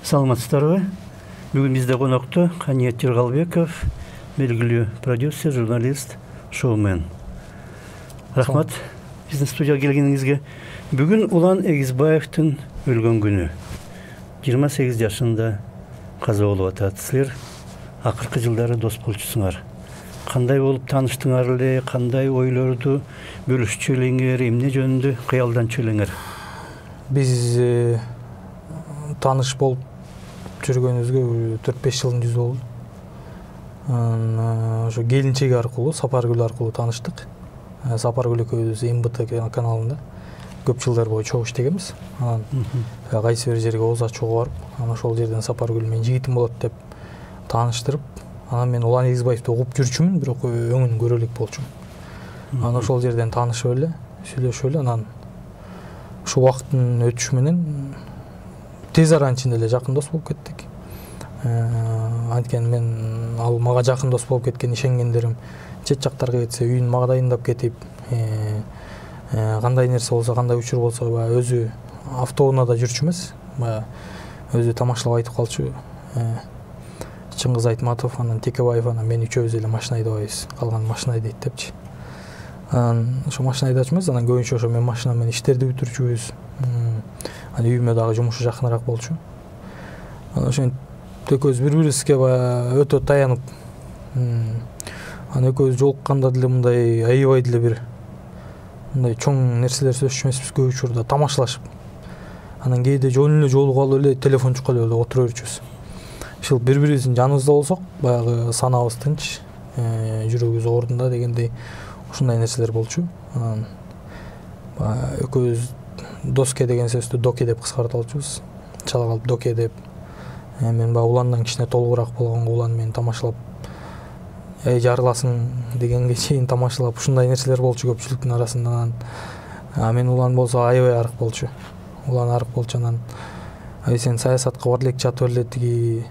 Саламатсыздарбы? Бүгүн бизде конокто Каниет Жыргалбеков, белгилүү продюсер, журналист, шоумен. Рахмат биздин студияга келгениңизге. Бүгүн Улан Эгизбаевдин өлгөн күнү. 28 жашында каза болуп атат. Силер акыркы жылдары дос болчусуңар. Кандай болуп тааныштыңар эле, кандай ойлорду бөлүшчү элеңер, эмне жөнүндө кыялданчу элеңер? Биз тааныш болуп жүргөнүбүзгө 4-5 жылдын жүзү болду. Ошо келинчеги аркылуу, Сапаргүл аркылуу тааныштык. Сапаргүл экөөбүз МБТ каналында көп жылдар бою чогуу иштегенбиз. Анан кайсы бир жерге ооз ачууга барып, анан ошол жерден Сапаргүл менин жигитим болот деп тааныштырып, анан мен Улан Эгизбаевди угуп жүрчүмүн, бирок өңүн көрө элек болчумун. Анан ошол жерден таанышып эле, сүйлөшүп эле, анан ошол убакыттын өтүшү менен тез аранын ичинде эле жакын дос болуп кеттик. Анткени мен ал мага жакын дос болуп кеткен, ишенгендерим чет жактарга кетсе, үйүн мага дайындап кетип, кандай нерсе болсо, кандай учур болсо, өзү автоунаада жүрчү эмес, өзү тамашалап айтып калчу. Чыңгыз Айтматов, анан Текебаев, анан мен үчөөбүз эле машина айдабайбыз, калган машина айдайт депчи. Ошо машина айдачубыз, анан көбүнчө ошо мен машина менен иштерди бүтүрчүбүз. Анан үйүмө дагы жумушу жакыныраак болчу. Анан ошентип экөөбүз бири-бирибизге өтө таянып, анан экөөбүз жолукканда деле мындай аябай деле бир мындай чоң нерселер сүйлөшчү эмеспиз, көп учурда тамашалашып. Анан кээде жөн эле жолугуп алып эле телефон чуккап эле отура берчүбүз. Ушул бири-бирибиздин жаныбызда болсок, баягы санабыз тынч, жүрөгүбүз ордунда дегендей ушундай нерселер болчу. Анан экөөбүз Доске деген сөздү Доке деп кыскартып алчубуз. Чала калып Доке деп. Мен баягы Уландан кичине толугураак болгонго Улан мени тамашалап, жарыласың дегенге чейин тамашалап, ушундай нерселер болчу көпчүлүктүн арасында. Анан мен Улан болсо аябай арык болчу. Улан арык болчу, анан сен саясатка бар элек жатып эле, тиги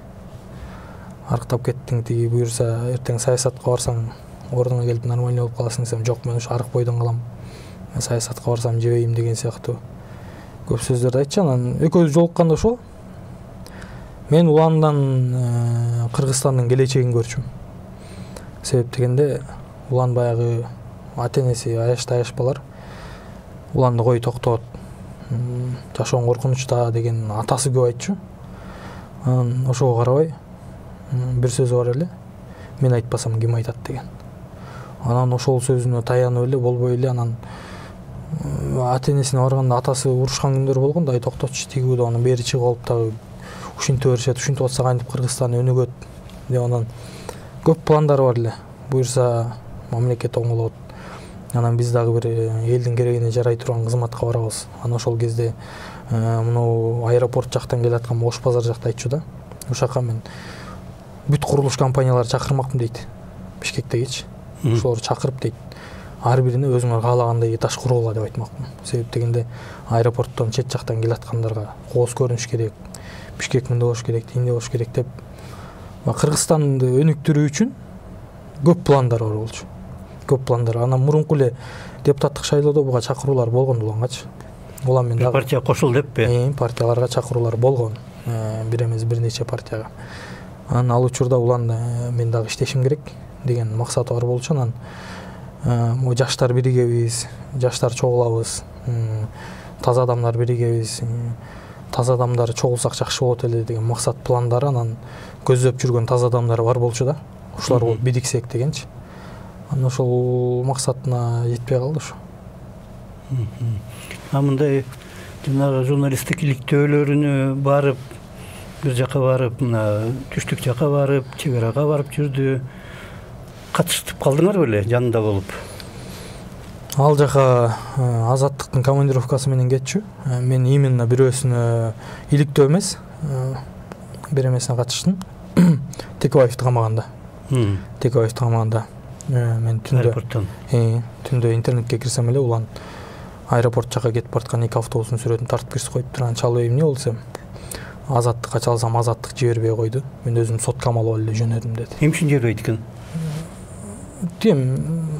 арыктап кеттиң, тиги буюрса эртең саясатка барсаң ордуңа келип нормальный болуп каласың десем, жок, мен ушу арык бойдон калам. Мен саясатка барсам жебейм деген сыяктуу көп сөздөрдү айтчу. Анан экөөбүз жолукканда ошол мен Уландан Кыргызстандын келечегин көрчүм. Себеп дегенде Улан баягы ата-энеси аяшта-аяшпалар Уланды кой токтот, жашооң коркунучта деген атасы көп айтчу. Анан ошого карабай бир сөзү бар эле, мен айтпасам ким айтат деген. Анан ошол сөзүнө таянып эле, болбой эле, анан ата-энесине барганда атасы урушкан күндөр болгон да, токтотчу тиги да, анан бери чыгып алып дагы ушинте беришет, ушинтип атса кантип Кыргызстан өнүгөт деп, анан көп пландары бар эле. Буюрса мамлекет оңолот. Анан биз дагы бир элдин керегине жарай турган кызматка барабыз. Анан ошол кезде мына аэропорт жактан келаткан Ош базар жакта айтчу да. Ошака мен бүт курулуш компаниялары чакырмакмын дейт. Бишкектегичи. Ошолорду чакырып дейт. Ар бирине өзүңөр каалагандай этаж кургула деп айтмакмын. Себеп дегенде аэропорттон чет жактан келаткандарга кооз көрүнүш керек. Бишкек мындай болуш керек, тигиндей болуш керек деп Кыргызстанды өнүктүрүү үчүн көп пландар бар болчу. Көп пландар. Анан мурунку эле депутаттык шайлоодо буга чакыруулар болгон Улангачы. Улан мен дагы партия кошул деппи? Партияларга чакыруулар болгон. Бир эмес, бир нече партияга. Анан ал учурда Улан мен дагы иштешим керек деген максаты бар болчу. Анан жаштар биригебиз, жаштар чогулабыз, таза адамдар биригебиз, таза адамдар чогулсак жакшы болот эле деген максат пландары, анан көздөп жүргөн таза адамдар бар болчу да. Ушулар болуп бириксек дегенчи. Анан ошол максатына жетпей калды ошо. Мындай жанагы журналисттик иликтөөлөрүнө барып, бир жака барып, мына түштүк жака барып, чек арага барып жүрдү. Катышып калдыңар беле жанында болуп? Ал жака Азаттыктын командировкасы менен кетчү. Мен именно бирөөсүнө иликтөө эмес, бир эмесине катыштым. Текебаевди камаганда. Текебаевди камаганда. Мен түндө интернетке кирсем эле Улан аэропорт жака кетип бараткан 2 автобустун сүрөтүн тартып кирсип коюптур. Анан чалып эмне болду десем, Азаттыкка чалсам Азаттык жибербей койду. Мен өзүм соткамал алып эле жөнөдүм деди. Эмне үчүн жибербейт экен?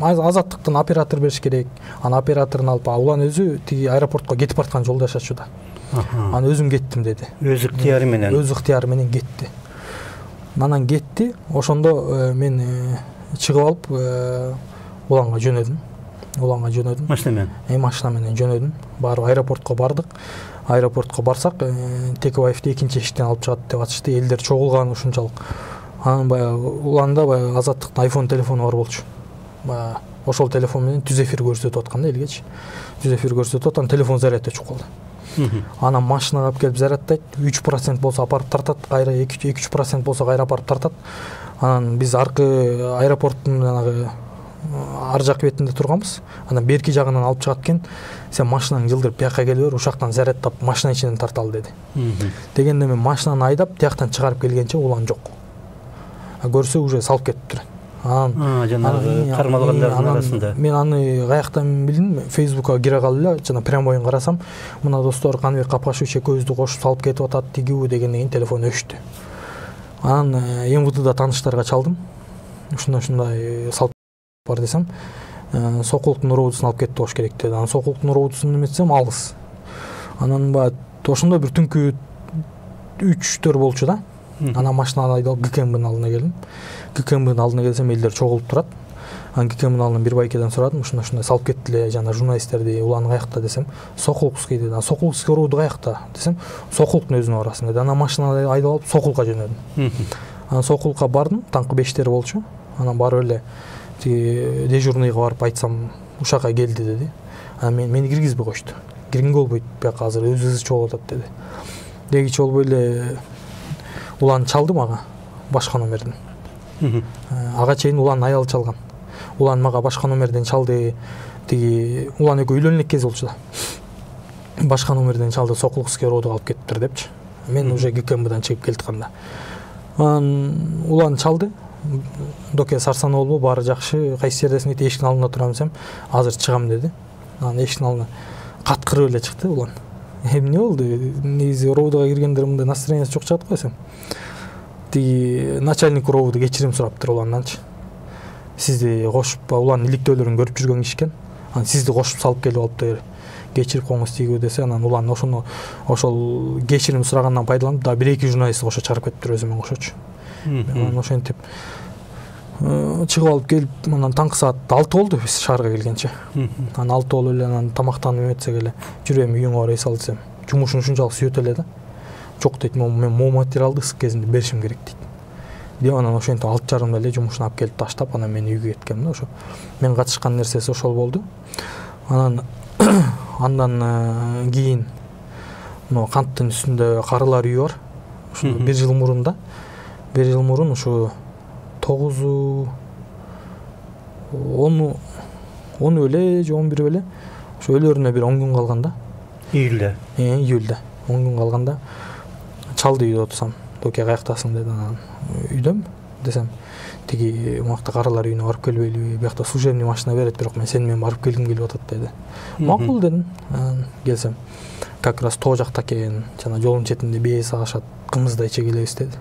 Азаттыктан оператор бериш керек. Анан операторун алып, Улан өзү тиги аэропортко кетип бараткан жолдо жашачу да. Анан өзүм кеттим деди. Өз ыктыяры менен. Өз ыктыяры менен кетти. Анан кетти. Ошондо мен чыгып алып уланга жөнөдүм. Машина менен жөнөдүм. Барып аэропортко бардык. Аэропортко барсак, Текебаевди экинчи эшиктен алып чыгат деп атышты. Элдер чогулган ушунчалык. Анан баягы уланда баягы Азаттыктын iPhone телефону бар болчу. Баягы ошол телефон менен түз эфир көрсөтүп аткан да элгечи. Түз эфир көрсөтүп аткан телефон зарядта чыгып калды. Анан машинага алып келип зарядтайт. 3% болсо апарып тартат, кайра 2-3% болсо кайра апарып тартат. Анан биз аркы аэропорттун жанагы ар жак бетинде турганбыз. Анан берки жагынан алып чыгат экен. Сен машинаңды жылдырып бияка келип бер, ушактан зарядтап машина ичинен тарталы деди. Дегенде мен машинаны айдап, тияктан чыгарып келгенче улан жок. Көрсө уже салып кетиптир. Анан жанагы кармалгандардын арасында. Мен аны каяктан билдим? Facebookка кире калып эле, жана прямойун карасам, мына достор Каныбек Капкашевич экөөбүздү кошуп салып кетип атат тигүү дегенден кийин телефон өчтү. Анан МВДда тааныштарга чалдым. Ушундай салып бар десем, Сокулуктун Нуровудусун алып кетти болуш керек деди. Анан Сокулуктун Нуровудусун эметсем алыс. Анан баягы ошондо бир түнкү 3-4 болчу да. Анан машинаны айдап ГКМБнын алдына келдим. ГКМБнын алдына келсем элдер чогулуп турат. Анан ГКМбнын алдынан бир байкеден сурадым, ушундай салып кеттиле жана журналисттерди, улан каякта десем, Сокулукский деди. Анан Сокулукский рууду каякта десем, Сокулуктун өзүнө барасың деди. Анан машинаны айдап алып Сокулукка жөнөдүм. Анан Сокулукка бардым, таңкы 5-тер болчу. Анан барып эле дежурныйга барып айтсам, ушакка келди деди. Анан мени киргизбей кошту. Киргенге болбойт, бияка азыр өзүбүз чогулуп атат деди. Дегичи болбой эле улан чалды мага башка номерден. Ага чейин улан аялы чалган. Улан мага башка номерден чалды. Тиги улан экөө үйлөнгөн элек кез болчу да. Башка номерден чалды, Сокулукский роодуга алып кетиптир депчи. Мен уже ГКМБдан чыгып келатканда. Анан улан чалды. Доке Сарсан болбу, баары жакшы. Кайсы жердесиң дейт, эшиктин алдында турам десем, азыр чыгам деди. Анан эшиктин алдына каткырып эле чыкты улан. Эмне болду? Негизи роодуга киргендер мындай настроениясы жок чыгат го десем. Тиги начальник роуду кечирим сураптыр уланданчы. Сизди кошуп, улан иликтөөлөрүн көрүп жүргөн киши экен. Анан сизди кошуп салып келип алыптыр. Кечирип коңуз тигүү десе, анан улан ошол кечирим сурагандан пайдаланып, да 1-2 журналистти кошо чыгарып кетиптир өзү менен кошочу. Анан ошентип чыгып алып келип, анан таңкы саат 6 болду биз шаарга келгенче. Анан 6 болуп эле анан тамактанып эметсек эле, жүрөм үйүңө барай сал десем, жумушун ушунчалык сүйөт эле да. Жок дейт, мен могу материалды ысык кезинде беришим керек дейт. Деп анан ошентип 6:30 эле жумушун алып келип таштап, анан мен үйгө кеткем да. Ошо мен катышкан нерсеси ошол болду. Анан андан кийин мына канттын үстүндө карылар үйү бар. Ушу 1 жыл мурун да. 1 жыл мурун ушу 9 10 эле же 11 эле ошо өлөрүнө бир 10 күн калганда. Июлда. Июлда 10 күн калганда чалды үйдө отурсам. Доке каяктасың деди. Анан үйдөм десем, тиги муакта каралар үйүнө барып келбейлиби? Биякта служебный машина берет, бирок мен сени менен барып келгим келип атат деди. Макул дедим. Анан келсем, как раз тоо жакта экен, жана жолдун четинде бие сагышат, кымыздай иче келебиз деди.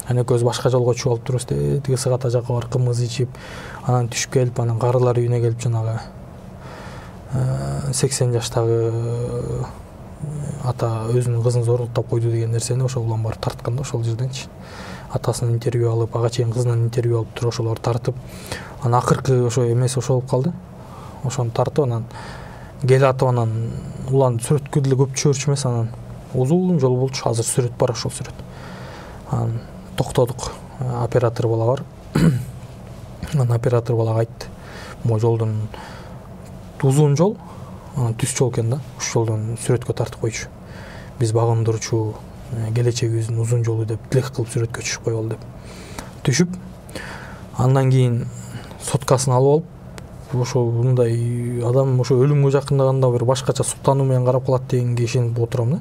Анан экөөбүз башка жолго чыгып алып турубуз деди. Тиги сыгата жакка барып кымыз ичип, анан түшүп келип, анан каралар үйүнө келип жанагы 80 жаштагы ата өзүнүн кызын зорлуктап койду деген нерсени ошол улан барып тарткан да ошол жерденчи. Атасынан интервью алып, ага чейин кызынан интервью алып туруп ошолор тартып, анан акыркы ошо эмеси ошол болуп калды. Ошону тартып, анан келатып, анан улан сүрөткө деле көп чөөрчү эмес, анан узун жол болчу. Азыр сүрөт бар, ошол сүрөт. Анан токтодук, оператор бала бар. Анан оператор балага айтты, могу жолдон узун жол, анан түз жол экен да. Ушул жолдон сүрөткө тартып койчу. Биз багындырчу келечегибиздин узун жолу деп тилек кылып сүрөткө түшүп коелу деп. Түшүп, андан кийин соткасын алып алып, ошо мындай адам ошо өлүмгө жакындаганда бир башкача суктануу менен карап калат дегенге ишенип отурам да.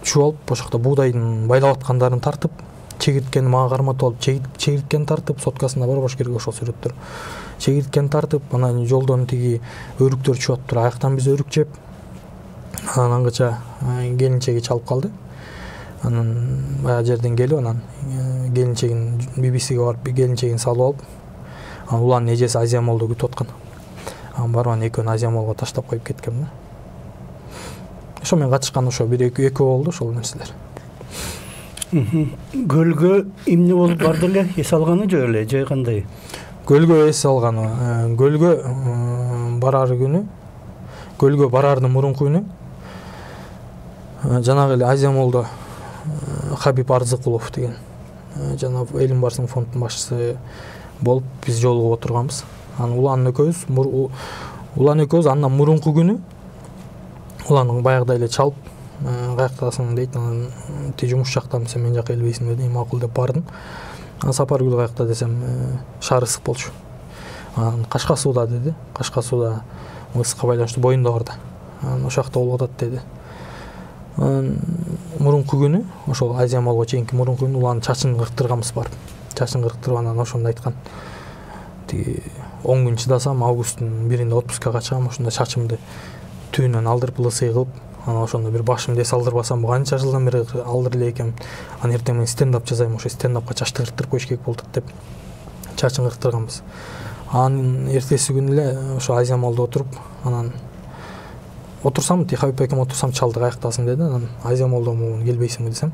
Түшүп алып, ошол жакта буудайдын байлап аткандарын тартып, чегирткени мага карматып алып, чегирткени тартып, соткасында бар бош керек ошол сүрөттөр. Чегирткени тартып, анан жолдон тиги өрүктөр чыгып атыптыр. Аяктан биз өрүк жеп, анан аңгыча келинчеги чалып калды. Анан баягы жерден келип, анан келинчегин BBC-ге барып, келинчегин салып алып, анан уланын эжеси Азия молдо күтүп аткан. Анан барып экөөнү Азия молго таштап коюп кеткем да. ошо мен катышкан ошо бир экөө болду ошол нерселер. Көлгө эмне болуп барды эле? Эс алганы жок эле, же кандай? Көлгө эс алганы. Көлгө барар күнү, көлгө барардын мурунку күнү жанагы эле Азия молдо Хабиб Арзыкулов деген жана Элим Барсын фондунун башчысы болуп биз жолугуп отурганбыз. Анан улан экөөбүз андан мурунку күнү уланы баягыдай эле чалып каяктасың дейт. Анан ти жумуш жактамын сен мен жака келбейсиң деди. Макул деп бардым. Анан Сапаргүл каякта десем шаар ысык болчу. Анан Кашка сууда деди. Кашка сууда ысыкка байланыштуу боюнда бар да. Анан ошол жакта болуп атат деди. Мурунку күнү ошол Азия молго чейинки мурунку күнү уланын чачын кырктырганбыз барып. Чачын кырктырып анан ошондо айткан. Тиги 10 күн чыдасам августтун 1-inde отпускага чыгам, ошондо чачымды түбүнөн алдырып лысый кылып, анан ошондо бир башымды эс алдырбасам, канча жылдан бери алдыр эле экенмин. Анан эртең мен стендап жасайм, ошо стендапка чачты кырктырып коюш керек болду деп чачын кырктырганбыз. Анан эртеси күнү эле ошо Азия молдо отуруп, анан отурсам, Хабиб экем отурсам чалды, каяктасың деди. Анан Азия молдому келбейсиңби десем,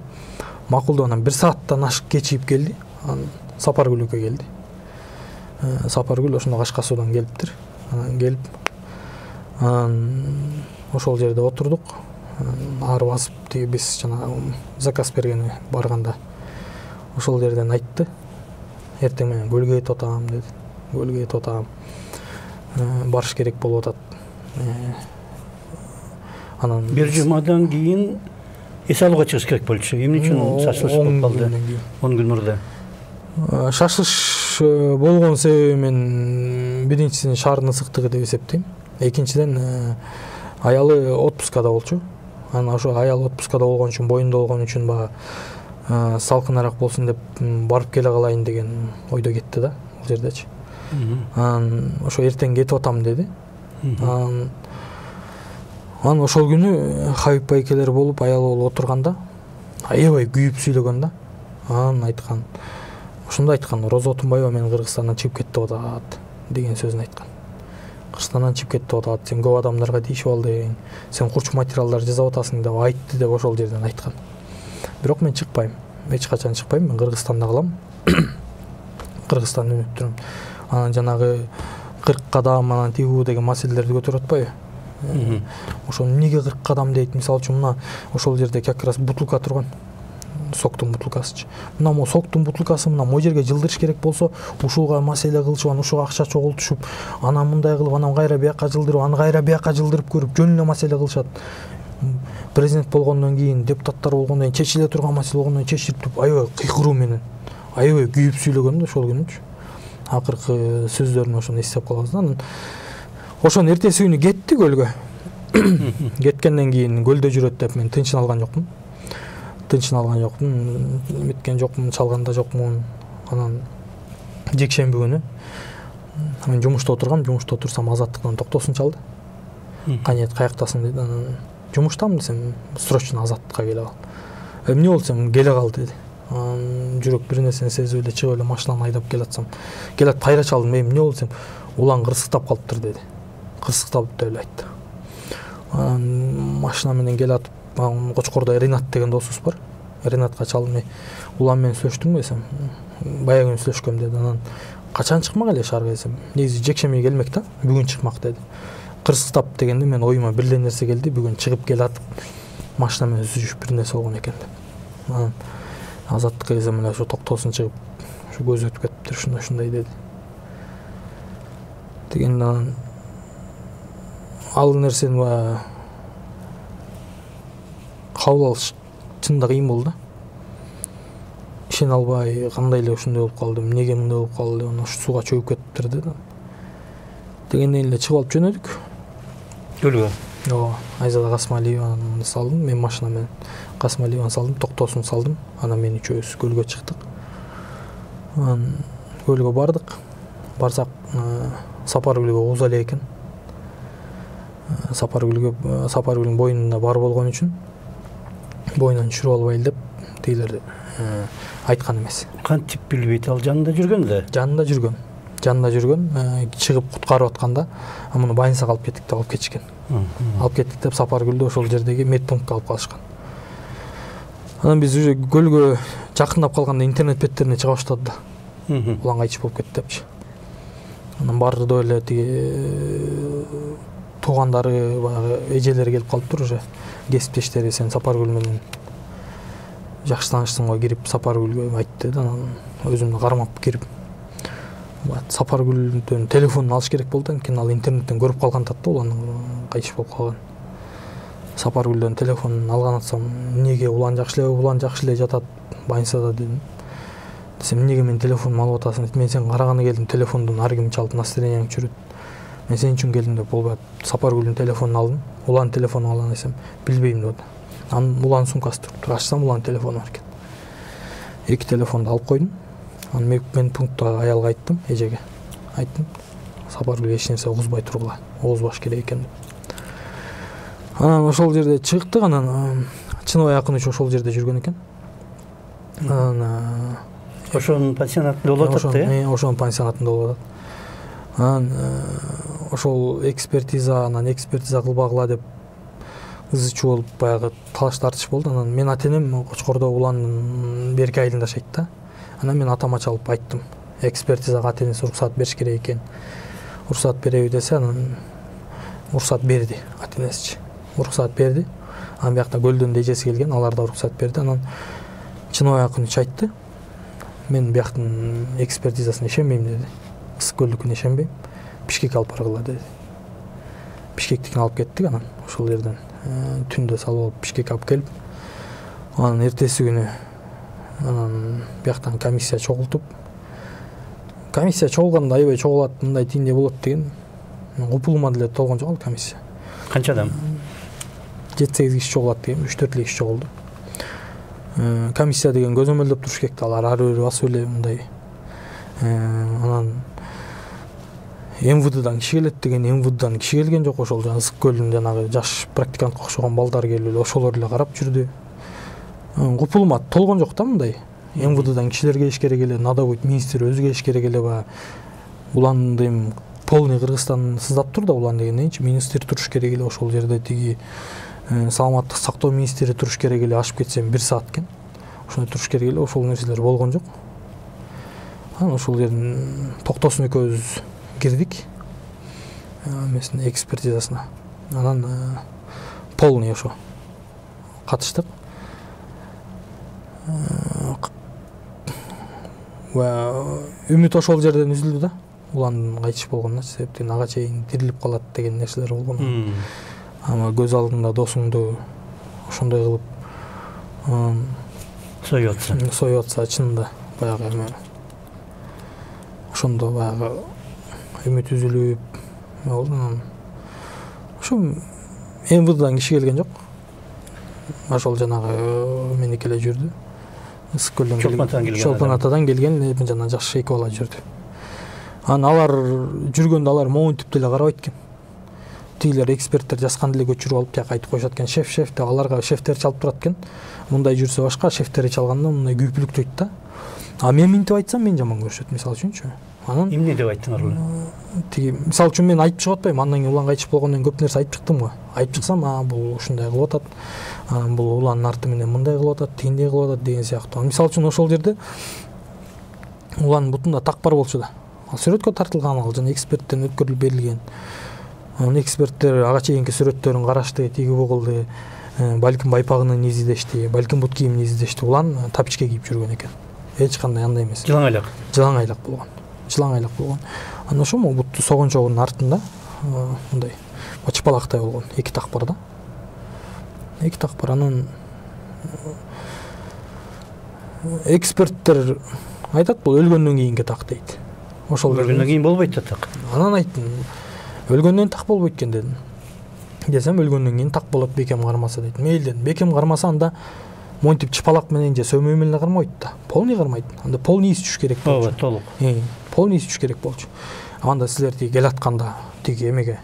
макул деп анан 1 сааттан ашык кечип келди. Анан Сапаргүл экөө келди. Сапаргүл ошондо Кашка суудан келиптир. Анан келип, ошол жерде отурдук. Ары басып тиги биз жана заказ бергени барганда ошол жерден айтты. Эртең менен көлгө кетип атам деди. Көлгө кетип атам. Барыш керек болуп атат. Анан бир жумадан кийин эс алууга чыгыш керек болчу. Эмне үчүн шашылыш болуп калды? 10 күн мурда. Шашылыш болгон себеби мен биринчисин шаардын ысыктыгы деп эсептейм. Экинчиден аялы отпускада болчу. Анан ошо аял отпускада болгон үчүн, боюнда болгон үчүн бага салкыныраак болсун деп барып келе калайын деген ойдо кетти да, бул жердечи. Анан ошо эртең кетип атам деди. Анан ошол күнү Хабиб байкелер болуп, аял болуп отурганда аябай күйүп сүйлөгөн да. Анан айткан, ошондо айткан, Роза Отунбаева мен Кыргызстандан чыгып кетти деп атат деген сөзүн айткан. Кыргызстандан чыгып кетти деп атат, сен көп адамдарга тийишип алдың, сен курч материалдар жазып атасың деп айтты деп ошол жерден айткан. Бирок мен чыкпайм, эч качан чыкпайм, мен Кыргызстанда калам. Кыргызстанды үнүп турам. Анан жанагы 40 кадам анан тигүү деген маселелерди көтөрүп атпайбы? Ошо эмнеге 40 кадам дейт? Мисалы үчүн мына ошол жерде как раз бутылка турган. Соктун бутылкасычы. Мына мо соктун бутылкасы мына мо жерге жылдырыш керек болсо, ушуга маселе кылышып, анан ушуга акча чогултушуп, анан мындай кылып, анан кайра бияка жылдырып, анан кайра бияка жылдырып көрүп, жөн эле маселе кылышат. Президент болгондон кийин, депутаттар болгондон кийин, чечиле турган маселе болгондон кийин чечирип туруп, аябай кыйкыруу менен, аябай күйүп сүйлөгөн да ошол күнүчү. Акыркы сөздөрүн ошону эстеп калабыз да. Анан ошонун эртеси күнү кетти көлгө. Кеткенден кийин көлдө жүрөт деп мен тынчын алган жокмун. Меткен жокмун, чалганда жокмун. Анан жекшемби күнү мен жумушта отурсам Азаттыктан токтосун чалды. Канет каяктасың деди. Анан жумуштамын десем, срочно Азаттыкка келе кал. Эмне болду десем, келе кал деди. Жүрөк бир нерсени сезип эле чыгып эле машинаны айдап келатсам, келат кайра чалдым. Эмне болду десем, улан кырсыктап калыптыр деди. Кырсыктап деп эле айтты. Машина менен келатып, Кочкордо Ринат деген досубуз бар. Ринатка чалдым. Улан менен сүйлөштүңбү десем, баягы күнү сүйлөшкөм деди. Анан качан чыкмак эле шаарга десем, негизи жекшембиге келмек да, бүгүн чыкмак деди. Кырсыктап дегенде мен оюма бир эле нерсе келди, бүгүн чыгып келатып машина менен сүзүшүп бир нерсе болгон экен деп. Анан Азаттыкка келсем эле ошо токтосун чыгып, ушу көз өтүп кетиптир, ушундай деди. Дегенде анан ал нерсени кабыл алыш чында кыйын болду да. Ишене албай, кандай эле ушундай болуп калды, эмнеге мындай болуп калды, анан ушу сууга чөгүп кетиптир деди. Дегенден эле чыгып алып жөнөдүк. Көлгө. Ооба, Айзада Касымалиеваны салдым, мен машина менен Касымалиеваны салдым, токтосун салдым. Анан мен үчөөбүз көлгө чыктык. Анан көлгө бардык. Барсак, Сапаргүлгө уза эле экен. Сапаргүлдүн боюнунда бар болгон үчүн боюнан түшүрүп албайлы деп тегилер айткан эмес. Кантип билбейт, ал жанында жүргөн да. Жанында жүргөн. жанында жүргөн, чыгып куткарып атканда муну больницага алып кеттик деп алып кетишкен. Алып кеттик деп Сапаргүлдү ошол жердеги медпунктка алып калышкан. Анан биз уже көлгө жакындап калганда интернет беттерине чыга баштады да. Улан кайтыш болуп кетти депчи. Анан бардып эле тиги туугандары, баягы эжелери келип калыптыр уже. Кесиптештери сен Сапаргүл менен жакшы таанышсың го, кирип Сапаргүлгө айтты да, анан өзүмдү кармап кирип Сапаргүлдүн телефонун алыш керек болду, анткени ал интернеттен көрүп калган да уланын кайтыш болуп калган. Сапаргүлдөн телефонун алган атсам, эмнеге улан жакшы эле жатат больницада дедим. Десем, эмнеге менин телефонумду алып атасың? Мен сен караганы келдим, телефондун ар ким чалып настроениең чүрүт. Мен сен үчүн келдим деп болбойт. Сапаргүлдүн телефонун алдым, уланын телефонун алган десем, билбейм деп. Анан уланын сумкасы туруптур, ачсам уланын телефону бар экен. Эки телефонду алып койдум. Анан мен пункттагы аялга айттым, эжеге. Айттым, Сапаргүл эч нерсе угузбай тургула, угузбаш керек экен деп. Анан ошол жерде чыктык, анан чыныбай акын үчүн ошол жерде жүргөн экен. Анан ошонун пансионатында болуп атат да? Ошонун пансионатында болуп атат. Анан ошол экспертиза кылбагыла деп ызы-чуу болуп баягы талаш тартыш болду. Анан мен ата-энем Кочкордо уландын берки айылында жашайт да. Анан мен атама чалып айттым, экспертизага ата-энеси уруксат бериш керек экен. Уруксат береби десе, анан уруксат берди ата-энесичи. Уруксат берди. Анан биякта Көлдөн эжеси келген, алар да уруксат берди. Анан Чыныбай акыныч айтты, мен бияктын экспертизасына ишенбейм деди. Ысык көлдүкүнө ишенбейм. Бишкекке алып баргыла деди. Бишкектикин алып кеттик, анан ошол жерден түндө салып алып Бишкекке алып келип, анан эртеси күнү анан бияктан комиссия чогултуп, комиссия чогулганда аябай чогулат, мындай тиндей болот деген. Купулума деле толгон жок ал комиссия. Канча адам? 7-8 киши чогулат деген, 3-4 киши чогулду. Комиссия деген көзөмөлдөп туруш керек да, алар ар бiri басып эле мындай. Анан МВДдан киши келет деген, МВДдан киши келген жок, ошол Ысык көлдүн жанагы жаш практикантка окшогон балдар келип эле ошолор эле карап жүрдү. Купулума толгон жок да мындай. МВДдан кишилер келиш керек эле, надо будет министр өзү келиш керек эле, баягы уланды полный Кыргызстан сыздап тур да, улан дегенденчи министр туруш керек эле ошол жерде, тиги саламаттык сактоо министри туруш керек эле, ашып кетсем 1 саат экен. Ошондой туруш керек эле, ошол нерселер болгон жок. Анан ошол жерден Токтосун экөөбүз кирдик. Эмесине экспертизасына. Анан полный ошо катыштык. Үмүт ошол жерден үзүлдү да. Уландын кайтыш болгонуна, себептен ага чейин тирилип калат деген нерселер болгон. Ама көз алдында досуңду ошондой кылып союп атса чынында баягы эме ошондо баягы үмүт үзүлүп болду. Ошо МВДдан киши келген жок. Ошол жанагы меники эле жүрдү. Ысык көлдөн келген, Чолпон атадан келген жана жакшы 2 бала жүрдү. Анан алар жүргөндө алар моунтип деле карабайт экен. Тигилер эксперттер жазган деле көчүрүп алып тияка айтып коюшат экен. Шеф деп аларга шефтер чалып турат экен. Мындай жүрсө башка, шефтери чалганда мындай күйпүлүктөйт да. А мен минтип айтсам мен жаман көрүшөт, мисалы үчүнчү. Анан эмне деп айттыңар ул? Тиги мисалы үчүн мен айтып чыгып атпайм, андан кийин улан кайтыш болгондон көп нерсе айтып чыктым го. Айтып чыксам, бул ушундай кылып атат. Бул уландын арты менен мындай кылып атат, тигиндей кылып атат деген сыяктуу. Мисалы үчүн ошол жерде уландын бутунда так бар болчу да. Ал сүрөткө тартылган, ал жана эксперттен өткөрүлүп берилген. Анын эксперттер ага чейинки сүрөттөрүн карашты, тиги бугулду, балким байпагынын изидешти, балким бут кийимин изидешти. Улан тапичке кийип жүргөн экен. Эч кандай андай эмес. Жылаң айлак болгон. Анан ошо бутту согончогунун артында мындай чыпалактай болгон, 2 так бар да. 2 так бар. Анан эксперттер айтат, бул өлгөндөн кийинки так дейт. Ошол өлгөндөн кийин болбойт да так. Анан айттым, өлгөндөн так болбойт экен дедим. Десем, өлгөндөн кийин так болот бекем кармаса дейт. Мейли дедим. Бекем кармаса анда монтип чыпалак менен же сөмө менен кармайт да. Полный кармайт. Анда полный из түшүш керек болчу. Ооба, толук. Полный из түшүш керек болчу. Анда силер тиги кел атканда тиги эмеге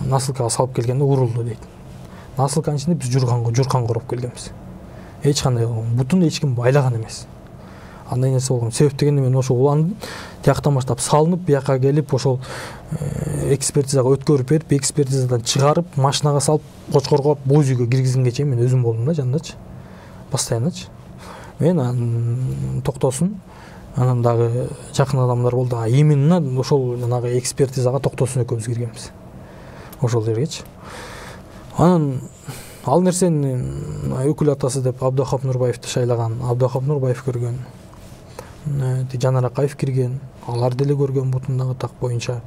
насылкага салып келгенде урулду дейт. Насылканын ичинде биз журкан короп келгенбиз. Эч кандай бутун эч ким байлаган эмес. андай нерсе болгон. Себеп дегенде мен ошо уландым, тияктан баштап салынып, бияка келип, ошол экспертизага өткөрүп берип, экспертизадан чыгарып, машинага салып, Кочкорго боз үйгө киргизгенге чейин мен өзүм болдум да жанындачы. Постоянночу. Мен токтосун. Анан дагы жакын адамдар болду. Именно ошол жанагы экспертизага токтосун экөөбүз киргенбиз. Ошол жергечи. Анан ал нерсени өкүл атасы деп Абдахап Нурбаевди шайлаган. Абдахап Нурбаев көргөн. Жанар Акаев кирген. Алар деле көргөн бутундагы так боюнча.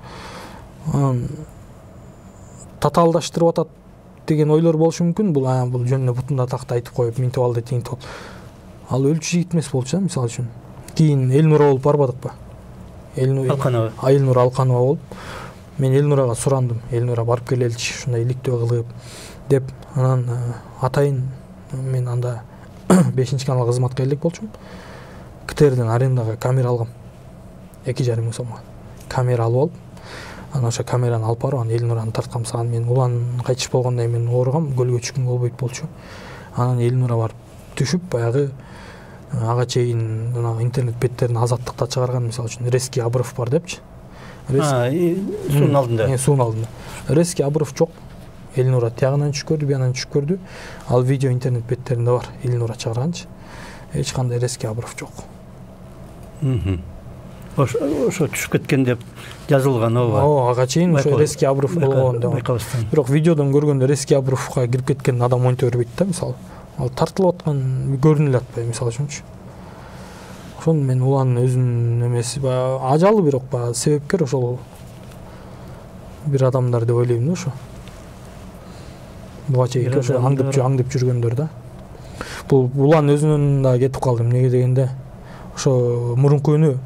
Татаалдаштырып атат деген ойлор болушу мүмкүн. Бул жөнүндө бутунда такты айтып коюп, минтип алды, тиңтип алды. Ал өлчү жигит эмес болчу, мисалы үчүн. Кийин Элнура болуп барбадыкпы? Алканова. Элнура Алканова болуп. Мен Элнурага сурандым. Элнура барып келеличи, ушундай иликтөө кылып деп. Анан атайын мен анда 5-каналга кызматкерлик болчумун. КТРден арендага камера алгам. 2,5 миң сомго. Камера алып алып, анан ошо камераны алып барып, анан Элнураны тарткам. Саган мен улан кайтыш болгондо мен ооругам, көлгө түшкөнгө болбойт болчу. Анан Элнура барып түшүп, баягы ага чейин интернет беттерин Азаттыкта чыгарган, мисалы үчүн Резки Абыров бар депчи. Суунун алдында. Суунун алдында. Резки Абыров жок. Элнура тягынан түшүп көрдү, биянан түшүп көрдү. Ал видео интернет беттеринде бар. Элнура чыгарганчы. Эч кандай Резки Абыров жок. Ошо түшүп кеткен деп жазылган ооба. Ага чейин ошо Резки Абыров болгон деп. Бирок видеодон көргөндө Резки Абыровга кирип кеткен адам монте бербейт да, мисалы. Ал тартылып аткан көрүнүп эле атпайбы, мисалы үчүнчү. Ошон мен уланын өзүнүн эмеси ажалы, бирок себепкер ошол бир адамдар деп ойлойм да ошо. Буга чейин ошо аңдып жүргөндөр да. Бул улан өзүнөн да кетип калды. Эмнеге дегенде ошо мурунку күнү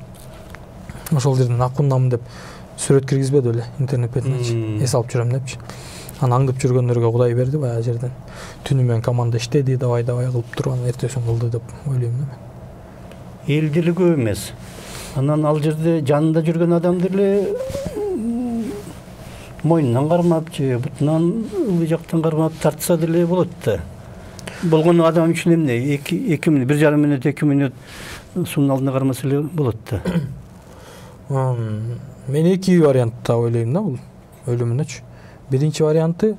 ошол жерден акундамын деп сүрөт киргизбеди эле интернет бетине. Эс алып жүрөм депчи. Анан аңдып жүргөндөргө Кудай берди баягы жерден. Түнү менен команда иштеди, давай кылып туруп, анан эртесин кылды деп ойлойм да мен. Эл деле көп эмес. Анан ал жерде жанында жүргөн адамды эле мойнунан кармап же бутунан ылдый жактан кармап тартса деле болот да. Болгон адам үчүн эмне? 2 мүнөт, 1,5 мүнөт, 2 мүнөт суунун алдына кармаса эле болот да. Мен 2 вариантта ойлойм да бул өлүмүнөчү. Биринчи варианты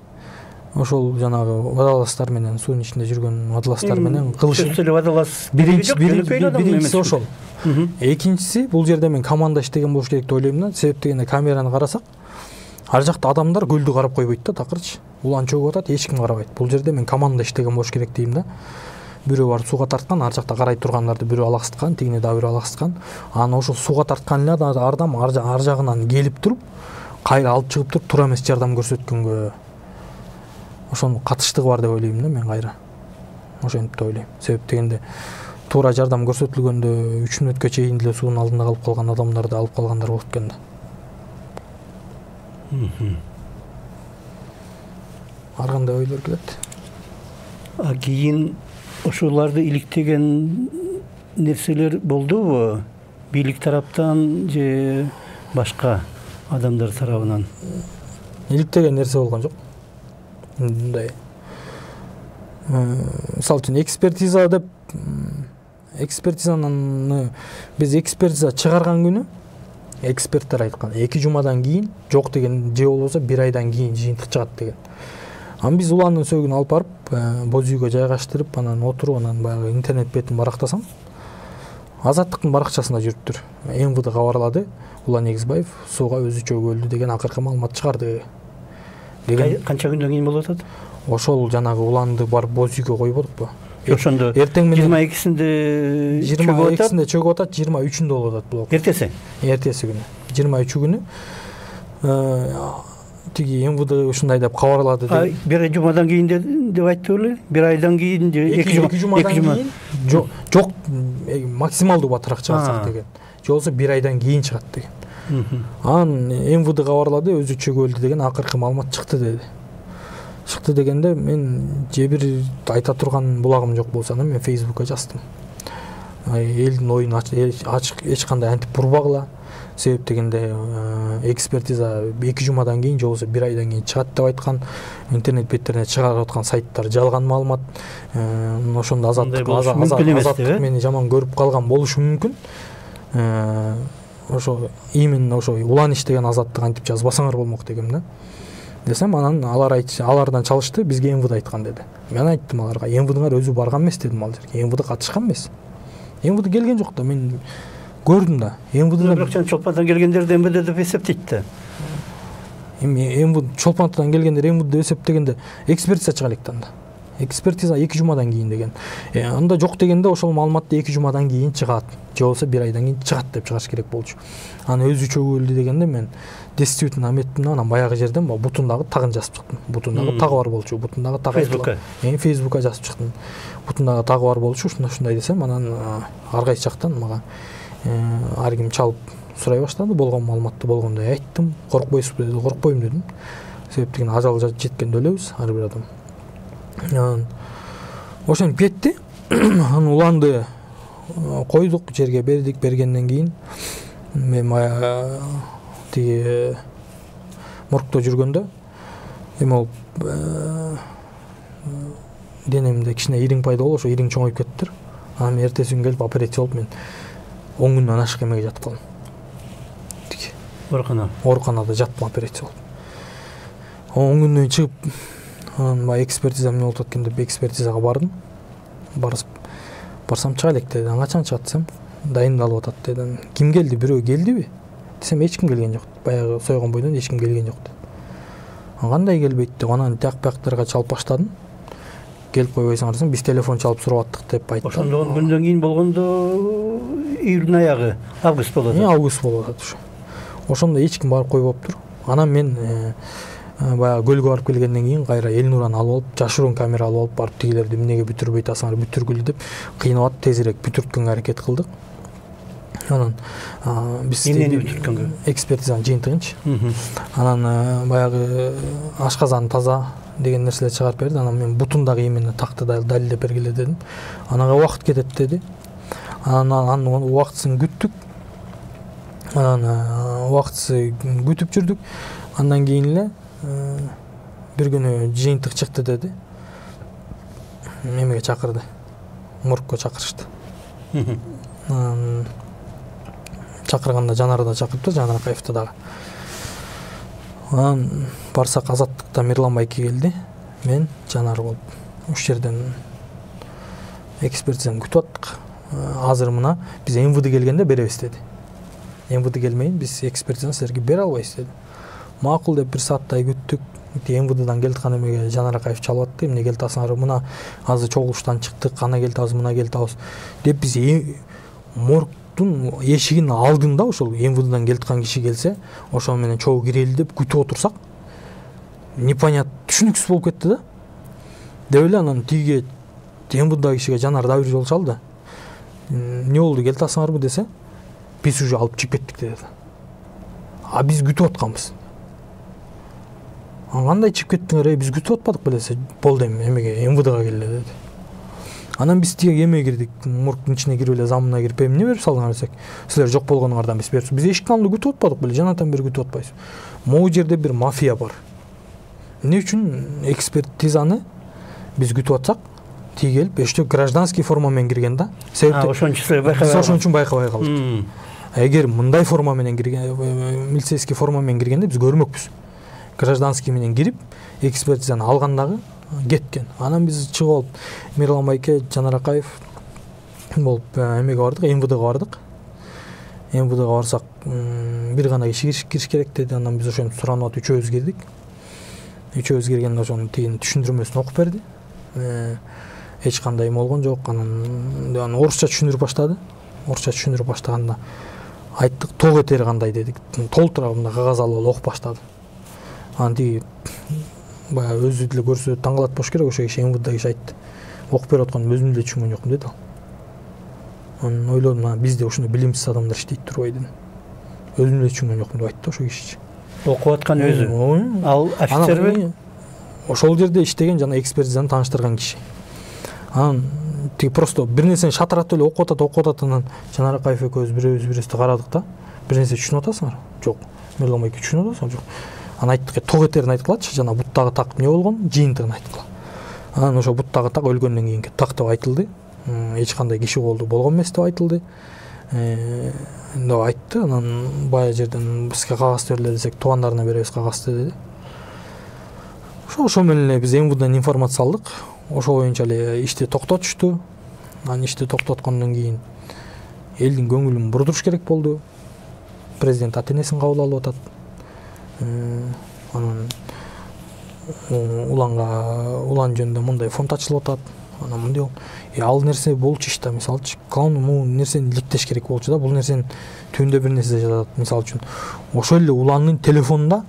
ошол жанагы водолазтар менен, суунун ичинде жүргөн водолазтар менен кылышы. Биринчиси ошол. Экинчиси бул жерде мен команда иштеген болуш керек деп ойлойм да. Себеп дегенде камераны карасак, ар жакта адамдар көлдү карап койбойт да, такырчы. Улан чөгүп атат, эч ким карабайт. Бул жерде мен команда иштеген болуш керек дейм да. Бирөө барып сууга тарткан, ар жакта карай тургандарды бирөө алаксыткан, тигине дагы бирөө алаксыткан. Анан ошол сууга тарткан эле адам ар жагынан келип туруп, кайра алып чыгып туруп, туура эмес жардам көрсөткөнгө ошонун катыштыгы бар деп ойлойм да мен кайра. Ошентип деп ойлойм. Себеп дегенде туура жардам көрсөтүлгөндө 3 мүнөткө чейин деле суунун алдында калып калган адамдарды алып калгандар болуп экен да. Ар кандай ойлор келет. Кийин ошоларды иликтеген нерселер болдубу? Бийлик тараптан же башка адамдар тарабынан? Иликтеген нерсе болгон жок. Мындай. Мисалы үчүн экспертиза деп экспертизаны биз экспертиза чыгарган күнү эксперттер айткан 2 жумадан кийин жок деген, же болбосо 1 айдан кийин жыйынтык чыгат деген. Анан биз уландын сөөгүн алып барып, боз үйгө жайгаштырып, анан отуруп, анан баягы интернет бетин барактасам, Азаттыктын баракчасында жүрүптүр. МВД кабарлады, Улан Эгизбаев сууга өзү чөгүп өлдү деген акыркы маалымат чыгарды. Канча күндөн кийин болуп атат? Ошол жанагы уланды барып боз үйгө койбодукпу? Ошондо эртең менен 22-синде чөгүп атат, 23-үндө болуп атат бул. Эртеси күнү. 23 күнү тиги МВД ушундай деп кабарлады деп. Бир жумадан кийин деп айтты беле? 1 айдан кийин же 2 жумадан кийин? Жок, максималдуу батыраак чыгарсак деген. Же болбосо 1 айдан кийин чыгат деген. Анан МВД кабарлады, өзү чөгүп өлдү деген акыркы маалымат чыкты деди. Чыкты дегенде мен же бир айта турган булагым жок болсо, мен Facebookка жаздым. Элдин оюн ачык, эч кандай антип бурбагыла. себеп дегенде экспертиза 2 жумадан кийин же болбосо 1 айдан кийин чыгат деп айткан. Интернет беттерине чыгарып аткан сайттар жалган маалымат. Ошондо азаттык мени жаман көрүп калган болушу мүмкүн. Ошо именно ошо улан иштеген азаттык антип жазбасаңар болмок дегем да. Десем, анан алардан чалышты, бизге МВД айткан деди. Мен айттым аларга, МВДңар өзү барган эмес дедим ал жерге. МВД катышкан эмес. МВД келген жок да, мен көрдүм да. МВД Чолпонтан келгендерди МВД деп эсептейт да. МВД Чолпонтан келгендер МВД деп эсептегенде экспертиза чыга элек да. Экспертиза 2 жумадан кийин деген. Анда жок дегенде ошол маалыматты 2 жумадан кийин чыгат. Же болбосо 1 айдан кийин чыгат деп чыгаш керек болчу. Аны өзү чөгөлдү дегенде мен действительно аметтим, анан баягы жерден бутундагы тагын жазып чыктым. Бутундагы тагы бар болчу. Бутундагы тагы Фейсбукка жазып чыктым. Бутундагы тагы бар болчу. Ушундай десем, анан ар кайсы жактан мага ар ким чалып сурай баштады. Болгон маалыматты болгондой айттым. Коркпойсузбу деди. Коркпойм дедим. Себеп деген ажал жеткенде өлөбүз ар бир адам. Ошентип кетти. Анан уланды койдук, жерге бердик. Бергенден кийин мен тиги моргто жүргөндө эме денемде кичине ириң пайда болуп, ошо ириң чоңоюп кеттир. Анан эртеси күн келип операция болуп, мен 10 күндөн ашык эмеге жатып калдым. Ооруканада жаттым операция болуп. 10 күндөн чыгып, анан экспертиза эмне болуп аткан деп экспертизага бардым. Барсам чыга элек деди. Качан чыгат десем, дайындалып атат деди. Ким келди? Бирөө келдиби? Десем, эч ким келген жок. Баягы сойгон бойдон эч ким келген жок деди. Кандай келбейт деп, анан тияк-бияктарга чалып баштадым. Келип койбойсуңар десем, биз телефон чалып сурап аттык деп айтты. Ошондо 10 күндөн кийин болгондо июлдун аягы, август болот. Август болуп атат ошо. Ошондо эч ким барып койбоптур. Анан мен баягы көлгө барып келгенден кийин кайра Элнураны алып алып, жашыруун камера алып алып барып тигилерди эмнеге бүтүрбөй атасыңар, бүтүргүлө деп кыйнап тезирээк бүтүрткөнгө аракет кылдык. Анан биз эмнени бүтүрткөнгө? Экспертизанын жыйынтыгынчы. Анан баягы ашказан таза деген нерселерди чыгарып берди. Анан мен бутундагы именно такты далилдеп бергиле дедим. Анага убакыт кетет деди. Анан убактысын күттүк. Анан убактысы күтүп жүрдүк. Андан кийин эле бир күнү жыйынтык чыкты деди. Эмеге чакырды. Моргко чакырышты. Чакырганда Жанарды да чакырыптыр, Жанар Акаевди дагы. Анан барсак Азаттыкта Мирлан байке келди. Мен Жанар болуп уш жерден экспертизаны күтүп аттык. Азыр мына биз МВД келгенде беребиз деди. МВД келмейин, биз экспертизаны силерге бере албайбыз деди. Макул деп 1 сааттай күттүк. МВДдан келаткан эмеге Жанар Акаев чалып атты. Эмне келип атасыңар? Мына азыр чогулуштан чыктык, кана келип атабыз, мына келип атабыз деп биз моргтун эшигинин алдында ошол МВДдан келаткан киши келсе, ошол менен чогуу кирели деп күтүп отурсак, непонятно, түшүнүксүз болуп кетти да. Деп эле анан тиги МВДдагы кишиге Жанар да бир жолу чалды. Эмне болду, келип атасыңарбы десе, биз уже алып чыгып кеттик деди. А биз күтүп атканбыз. Кандай чыгып кеттиңер, биз күтүп атпадык белесе, болду эмеге МВДга келе деди. Анан биз тиги эме кирдик, моргтун ичине кирип эле замына кирип, эмне берип салдыңар десек, силер жок болгонуңардан биз берип. Биз эшиктин алдында күтүп атпадык беле, жанатан бери күтүп атпайбыз. Могу жерде бир мафия бар. Эмне үчүн экспертизаны биз күтүп атсак, тиги келип, эште гражданский форма менен кирген да. Себеп ошон үчүн байкабай калдык. Эгер мындай форма менен кирген, милицейский форма менен киргенде биз көрмөкпүз. Гражданский менен кирип, экспертизаны алгандагы кеткен. Анан биз чыгып алып, Мирлан байке, Жанар Акаев болуп эмеге бардык, МВДга бардык. МВДга барсак, бир гана киши кириш керек деди. Анан биз ошентип суранып атып үчөөбүз кирдик. Үчөөбүз киргенде ошонун тигин түшүндүрмөсүн окуп берди. Эч кандай болгон жок. Анан орусча түшүндүрүп баштады. Орусча түшүндүрүп баштаганда айттык, тоо кетери кандай дедик. Толтурабында кагаз алып окуп баштады. Анан тиги баягы өзү деле көрсө таңкалат болуш керек, ошо киши МВД киши айтты. Окуп берип атканын өзүм деле түшүнгөн жокмун деди ал. Анан ойлодум, бизде ушундай билимсиз адамдар иштейт турбайбы дедим. Өзүм деле түшүнгөн жокмун деп айтты ошо киши. Окуп аткан өзү. Ал офицерби? Ошол жерде иштеген жана экспертизаны тааныштырган киши. Анан тиги просто бир нерсени шатыратып эле окуп атат. Анан Жанар Акаев экөөбүз бирөөбүздү карадык да. бир нерсе түшүнүп атасыңар? Жок. Мырлам эки түшүнүп атасың? Жок. Анан айттык, ток этерин айткылачы, жана буттагы так эмне болгон, жыйынтыгын айткыла. Анан ошо буттагы так өлгөндөн кийинки так деп айтылды. Эч кандай киши колду болгон эмес деп айтылды. Деп айтты. Анан баягы жерден бизге кагаз бериле десек, тубандарына беребиз кагазды деди. Ошо менен эле биз МВДдан информация алдык. Ошо боюнча эле ишти токтотушту. Анан ишти токтоткондон кийин элдин көңүлүн бурдуруш керек болду. Президент ата-энесин кабыл алып атат. Анан улан жөнүндө мындай фонд ачылып атат. Анан мындай ал нерсе болчу иште, мисалчы, бул нерсени иликтеш керек болчу да. Бул нерсенин түбүндө бир нерсе жатат, мисалы үчүн. Ошол эле уландын телефонунда,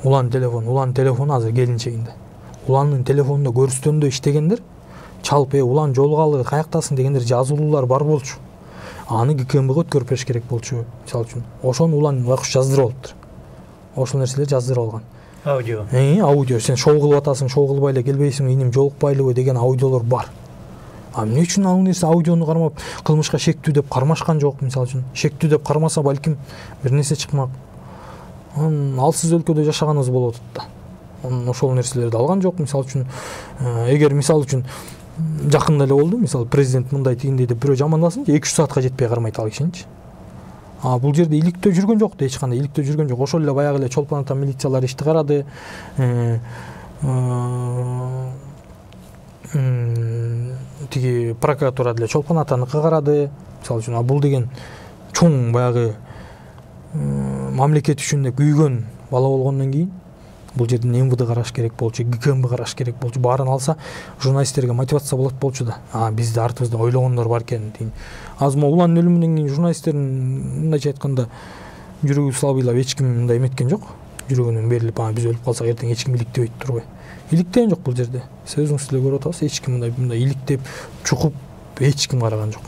улан телефону азыр келинчегинде. Уландын телефонунда көрсөтөндө иштегендер, чалып, улан жолугалы, каяктасың дегендер жазуулар бар болчу. Аны ГКМБга өткөрүп бериш керек болчу, мисалы үчүн. Ошону улан байкуш жаздырып алыптыр. Ошол нерселер жаздырып алган. Аудио. Аудио. Сен шоу кылып атасың, шоу кылбай эле келбейсиң, иним жолукпайлыбы деген аудиолор бар. Эмне үчүн ал нерсе аудиону кармап, кылмышка шектүү деп кармашкан жок, мисалы үчүн. Шектүү деп кармаса, балким бир нерсе чыкмак. Алсыз өлкөдө жашаганыбыз болуп атат да. Ошол нерселерди алган жок, мисалы үчүн. Эгер мисалы үчүн жакында эле болду, мисалы президент мындай тигиндей деп бирөө жамандасынчы, 2-3 саатка жетпей кармайт ал кишиничи. Бул жерде иликтөө жүргөн жок, эч кандай иликтөө жүргөн жок. Ошол эле баягы эле Чолпон ата милициялар ишти карады. Тиги прокуратура деле Чолпон атаныкы карады. Мисалы үчүн, бул деген чоң баягы мамлекет үчүн деп күйгөн бала болгондон кийин бул жерден МВД караш керек болчу, ГКМБ караш керек болчу. Баарын алса, журналисттерге мотивация болот болчу да. Бизде артыбызда ойлогондор бар экен деген. Азыр улан өлүмүнөн кийин журналисттердин мындайча айтканда жүрөгү салбыйлап эч ким мындай эметкен жок. Жүрөгүнөн берилип, биз өлүп калсак эртең эч ким иликтебейт турбай. Иликтеген жок бул жерде. Сиз өзүңүз эле көрүп атасыз, эч ким мындай иликтеп, чукуп эч ким караган жок.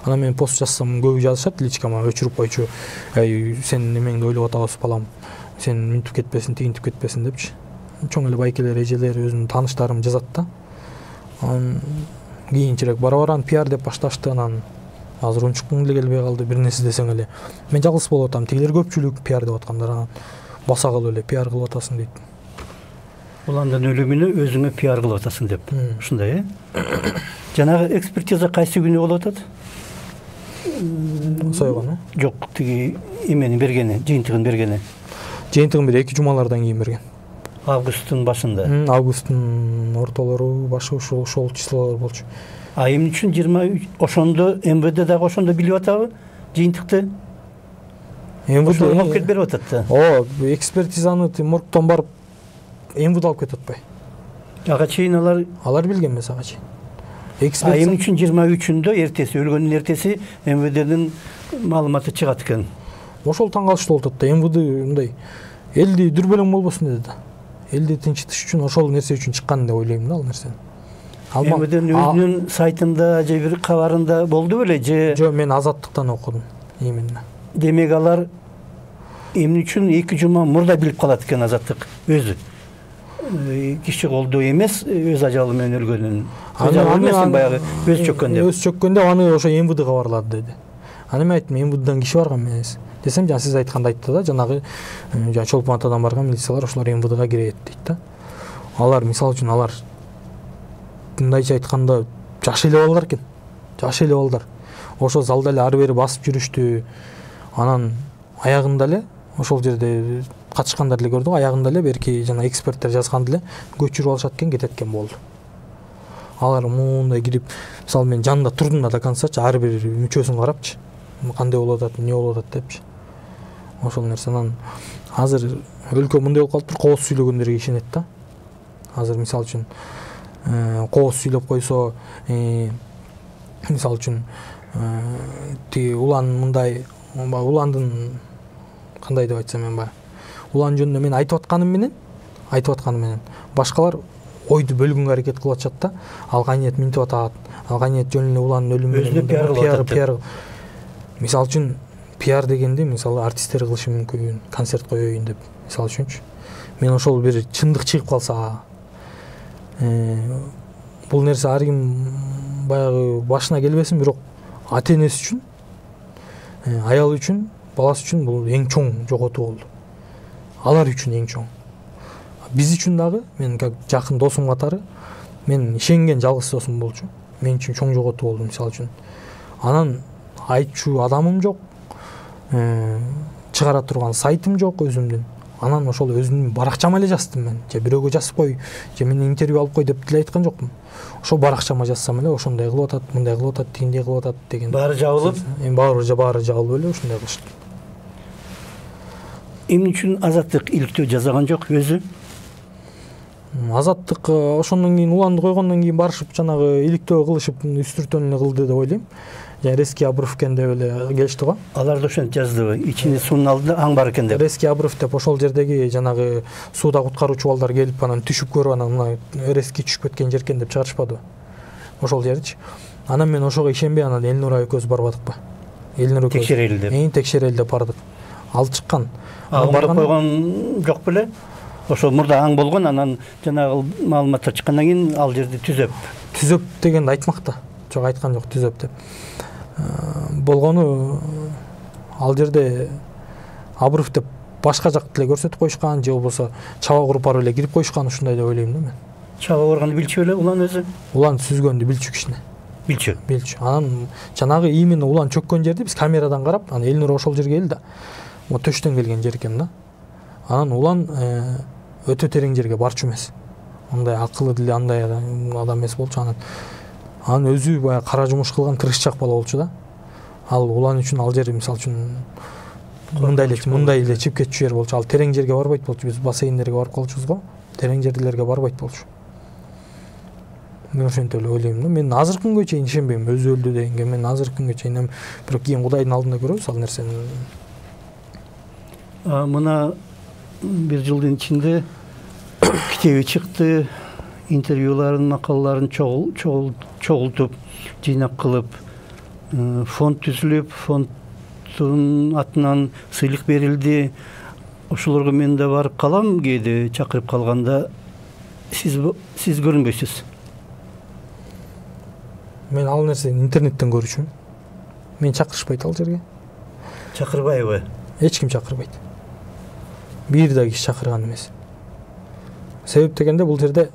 Анан мен пост жазсам, көбү жазышат, личкама өчүрүп койчу. Сен немеңди ойлоп атабыз балам. Сен минтип кетпесин, тигинтип кетпесин депчи. Чоң эле байкелер, эжелер, өзүнүн тааныштарым жазат да. Анан кийинчерээк бара-бара пиар деп башташты. Анан азыр унчуккум эле келбей калды, бир нерсе десең эле. Мен жалгыз болуп атам, тигилер көпчүлүк пиар деп аткандар. Анан баса кылып эле пиар кылып атасың дейт. Уландын өлүмүнө өзүңө пиар кылып атасың деп. Ушундай, Жанагы экспертиза кайсы күнү болуп атат? Сойгону? Жок, тиги эмени бергени, жыйынтыгын бергени. Жыйынтыгын бир 2 жумалардан кийин берген. Августтун башында. Августтун ортолору, башы ушул числолор болчу. Эмне үчүн 23 ошондо МВД дагы ошондо билип атабы жыйынтыкты? МВД алып келип берип атат да. Экспертизаны моргтон барып МВД алып кетип атпайбы? Ага чейин алар билген эмес ага чейин. Эмне үчүн 23-үндө эртеси, өлгөндүн эртеси МВДдин маалыматы чыгат экен. Ошол таң калыштуу болуп атат да. МВД мындай элди дүрбөлөң болбосун деди да. Элди тынчытыш үчүн ошол нерсе үчүн чыккан деп ойлойм да ал нерсени. МВДнын өзүнүн сайтында же бир кабарында болду беле же? Жок, мен Азаттыктан окудум именно. Демек алар эмне үчүн 2 жума мурда билип калат экен Азаттык өзү. Киши колдоо эмес, өз ажалы менен өлгөнүн. Мен баягы өз чөккөндө аны ошо МВД кабарлады деди. Аны мен айттым, МВДдан киши барган эмес. Десем, сиз айтканда айтты да, жанагы Чолпон атадан барган милициялар ошолор МВДга кирет дейт да. Алар мисалы үчүн мындайча айтканда жаш эле балдар экен. Жаш эле балдар. Ошо залда эле ары бери басып жүрүштү. Анан аягында эле ошол жерде катышкандар эле көрдүк, аягында эле берки жана эксперттер жазган эле көчүрүп алышат экен, кетет экен болду. Алар мындай кирип, мисалы мен жанында турдум да до концачы, ар бир мүчөсүн карапчы. Кандай болуп атат, эмне болуп атат депчи. Ошол нерсенен азыр өлкө мындай болуп калыптыр, кооз сүйлөгөндөргө ишенет да. Азыр мисалы үчүн кооз сүйлөп койсо, мисалы үчүн тиги улан мындай, уландын кандай деп айтсам мен улан жөнүндө мен айтып атканым менен башкалар ойду бөлгөнгө аракет кылып атышат да. Алганиет минтип атат, алганиет жөн эле уландын өлүмүнө пиар. Мисалы үчүн пиар дегенде мисалы артисттер кылышы мүмкүн, концерт коёюн деп, мисалы үчүнчү. Мен ошол бир чындык чыгып калса, бул нерсе ар ким баягы башына келбесин, бирок ата-энеси үчүн, аялы үчүн баласы үчүн бул эң чоң жоготуу болду. Алар үчүн эң чоң. Биз үчүн дагы мен как жакын досум катары мен ишенген жалгыз досум болчу. Мен үчүн чоң жоготуу болду мисалы үчүн. Анан айтчу адамым жок, чыгара турган сайтым жок өзүмдүн. Анан ошол өзүмдүн баракчама эле жаздым мен. Же бирөөгө жазып кой, же мени интервью алып кой деп деле айткан жокмун. Ошол баракчама жазсам эле ошондой кылып атат, мындай кылып атат, тигиндей кылып атат деген. Баары жабылып, баары жабылып эле ошондой кылышты. Эмне үчүн Азаттык иликтөө жасаган жок өзү? Азаттык ошондон кийин уланды койгондон кийин барышып жанагы иликтөө кылышып үстүртөн эле кылды деп ойлойм. Резкий Абров экен деп эле келишти го. Алар да ошентип жаздыбы? Ичинде суунун алдында аң бар экен деп. Резкий Абров деп ошол жердеги жанагы сууда куткаруучу балдар келип анан түшүп көрүп анан мына резкий түшүп кеткен жер экен деп чыгарышпадыбы? Ошол жерчи. Анан мен ошого ишенбей анан Элнура экөөбүз барбадыкпы? Элнура экөөбүз текшерели деп. Текшерели деп бардык. Ал чыккан. Барган койгон жок беле? Ошо мурда аң болгон, анан жанагы маалыматтар чыккандан кийин ал жерди түзөп дегенди айтмакта. Жок, айткан жок, түзөп деп. Болгону ал жерде Абров деп башка жакты эле көрсөтүп коюшкан, же болбосо чаба куруп барып эле кирип коюшкан, ушундай деп ойлойм да мен. Чаба курганды билчү беле улан өзү? Улан сүзгөндү билчү кичине. Билчү. Анан жанагы именно улан чөккөн жерди биз камерадан карап, анан Элнур ошол жерге келди да. Мо төштөн келген жер экен да. Анан улан өтө терең жерге барчу эмес. Андай акылы деле андай адам эмес болчу. Анан өзү баягы кара жумуш кылган тырышчак бала болчу да. Ал улан үчүн ал жер мисалы үчүн мындай эле чип кетчү жер болчу. Ал терең жерге барбайт болчу. Биз бассейндерге барып калчубуз го. Терең жерлерге барбайт болчу. Мен ошентип эле ойлойм да. Мен азыркы күнгө чейин ишенбейм өзү өлдү дегенге. Мен азыркы күнгө чейин бирок кийин Кудайдын алдында көрөбүз ал нерсени. Мына бир жылдын ичинде китеби чыкты, интервьюларын, макалаларын чогултуп, жыйнап кылып, фонд түзүлүп, фонддун атынан сыйлык берилди. Ошолорго мен да барып калам, кээде чакырып калганда сиз көрүнбөйсүз. Мен ал нерсени интернеттен көрүчүмүн. Мен чакырышпайт ал жерге. Чакырбайбы? Эч ким чакырбайт. Бир да киши чакырган эмес. Себеп дегенде бул жерде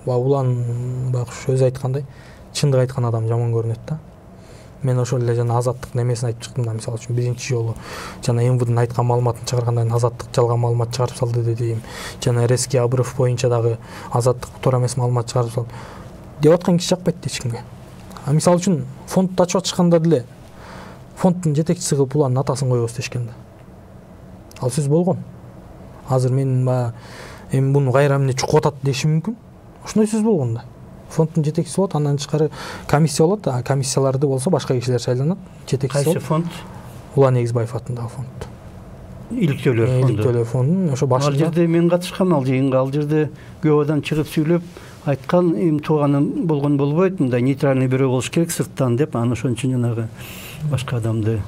улан багыш өзү айткандай чындык айткан адам жаман көрүнөт да. Мен ошол эле жана Азаттык немесин айтып чыктым да, мисалы үчүн биринчи жолу жана МВДдын айткан маалыматын чыгаргандан кийин Азаттык жалган маалымат чыгарып салды дедим. Жана Резкий Абров боюнча дагы Азаттык туура эмес маалымат чыгарып салды деп аткан киши жакпайт эч кимге. Мисалы үчүн фондду ачып атышканда деле фонддун жетекчиси кылып уланын атасын коебуз дешкен да. Ал сөз болгон. Азыр мен эми буну кайра эмне чукуп атат дешим мүмкүн. Ошондой сөз болгон да. Фонддун жетекчиси болот, андан тышкары комиссия болот, комиссияларды болсо башка кишилер шайланат. Жетекчиси кайсы фонд? Улан Эгизбаев атындагы фонд. Иликтөөлөр фонду. Ошо башында. Ал жерде мен катышкам ал жыйынга, ал жерде көп адам чыгып сүйлөп айткан, эми тууганым болгон болбойт, мындай нейтральный бирөө болуш керек сырттан деп, анан ошон үчүн жанагы башка адамды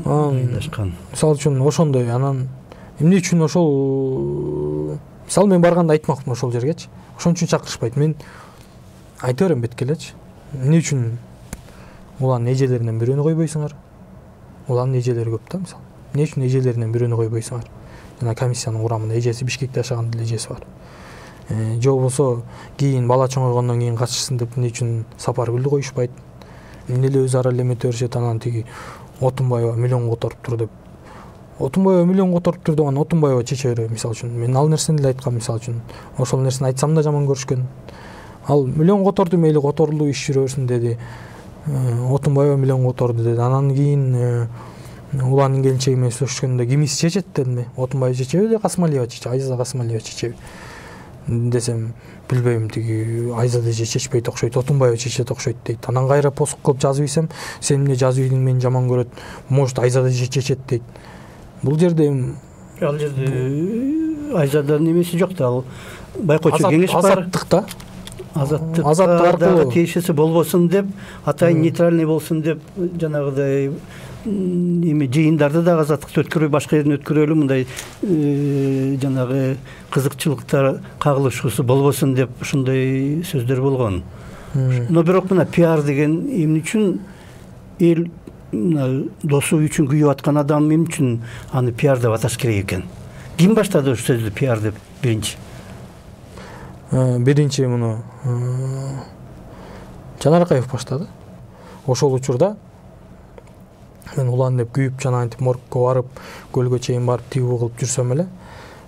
айлашкан. Мисалы үчүн ошондой, анан эмне үчүн ошол мисалы мен барганда айтмакмын ошол жергечи. Ошон үчүн чакырышпайт. Мен айта берем бетке элечи. Эмне үчүн улан эжелеринен бирөөнү койбойсуңар? Улан эжелери көп да, мисалы. Эмне үчүн эжелеринен бирөөнү койбойсуңар? Жана комиссиянын курамында эжеси Бишкекте жашаган деле эжеси бар. Же болбосо кийин бала чоңойгондон кийин катышсын деп эмне үчүн Сапаргүлдү коюшпайт? Эмне эле өзү ара эле эметип беришет, анан тиги Отунбаева миллион которуп тур деп. Отунбаева миллион которуп тур деп, анан Отунбаева чече берет, мисалы үчүн. Мен ал нерсени эле айткам, мисалы үчүн. Ошол нерсени айтсам да жаман көрүшкөн. Ал миллион которду, мейли которулуу иш жүрө берсин деди. Отунбаева миллион которду деди. Анан кийин уланын келинчеги менен сүйлөшкөндө кимиси чечет дедим. Отунбаева чечеби же Касымалиева чечеби? Айза Касымалиева чечеби? Десем, билбейм, тиги Айза да чечпейт окшойт, Отунбаева чечет окшойт дейт. Анан кайра пост кылып жазып ийсем, сен эмне жазып ийдиң, мени жаман көрөт, может Айза да чечет дейт. Бул жерде ал жерде Айзадан эмеси жок да, ал байкоочу кеңеш бар. Азаттыкта. Азаттык аркылуу тиешеси болбосун деп, атайын нейтральный болсун деп, жанагыдай эми жыйындарды да азаттыкты өткөрөй, башка жерден өткөрөлү, мындай жанагы кызыкчылыктар кагылышуусу болбосун деп ушундай сөздөр болгон. Но бирок мына пиар деген эмне үчүн эл досу үчүн күйүп аткан адам эмне үчүн аны пиар деп аташ керек экен? Ким баштады ошол сөздү пиар деп биринчи? Биринчи муну Жанар Акаев баштады. Ошол учурда мен улан деп күйүп жана антип моргко барып, көлгө чейин барып тигүү кылып жүрсөм эле,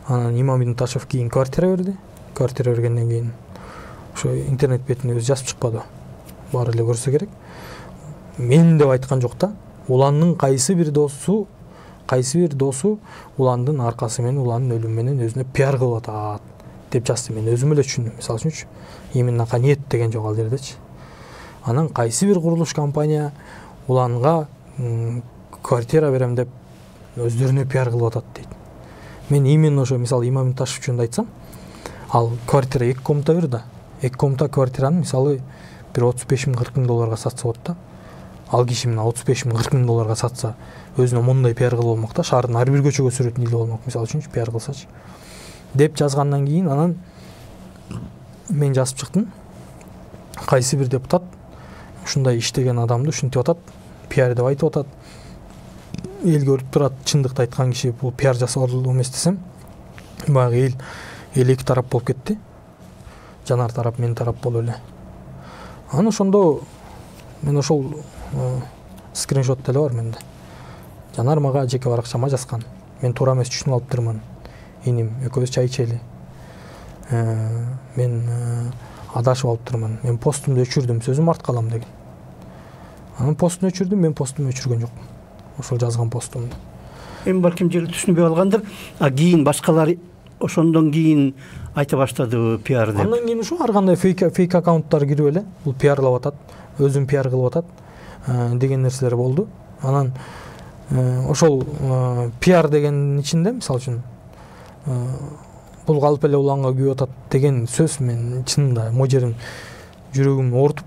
анан Имамбин Ташев кийин квартира берди. Квартира бергенден кийин ошо интернет бетине өзү жазып чыкпады. Баары эле көрсө керек. Мен деп айткан жок да. Уландын кайсы бир досу уландын аркасы менен уландын өлүмү менен өзүнө пиар кылып атат деп жазды. Мен өзүм эле түшүндүм. Мисалы үчүнчү, именно ниет деген жок ал жердечи. Анан кайсы бир курулуш компания уланга квартира берем деп өздөрүнө пиар кылып атат дейт. Мен именно ошо мисалы Имамбин Ташев үчүн айтсам, ал квартира 2 комната бир да. 2 комната квартираны мисалы бир 35 миң 40 миң долларга сатса болот да. Ал киши мына 35 миң 40 миң долларга сатса, өзүнө мондай пиар кылып болмок да, шаардын ар бир көчөгө сүрөтүн илип болмок, мисалы үчүнчү пиар кылсачы. Деп жазгандан кийин анан мен жазып чыктым. Кайсы бир депутат ушундай иштеген адамды ушинтип атат, пиар деп айтып атат. Эл көрүп турат, чындыкты айткан киши бул пиар жасалуу эмес десем, баягы эл эки тарап болуп кетти. Жанар тарап, мен тарап болуп эле. Анан ошондо мен ошол скриншот деле бар менде. Жанар мага жеке баракчама жазган. Мен туура эмес түшүнүп алыптырмын. Иним, экөөбүз чай ичели. Мен адашып алыптырмын. Мен постумду өчүрдүм, сөзүм артка алам деген. Анан постун өчүрдүм, мен постумду өчүргөн жокмун. Ошол жазган постумду. Эми балким жери түшүнбөй калгандыр. Кийин башкалар ошондон кийин айта баштады пиар деп. Андан кийин ушу ар кандай фейк аккаунттар кирип эле бул пиарлап атат, өзүн пиар кылып атат деген нерселер болду. Анан ошол пиар дегендин ичинде мисалы үчүн бул калп эле уланга күйүп атат деген сөз мен чынында мо жерим жүрөгүм оорутуп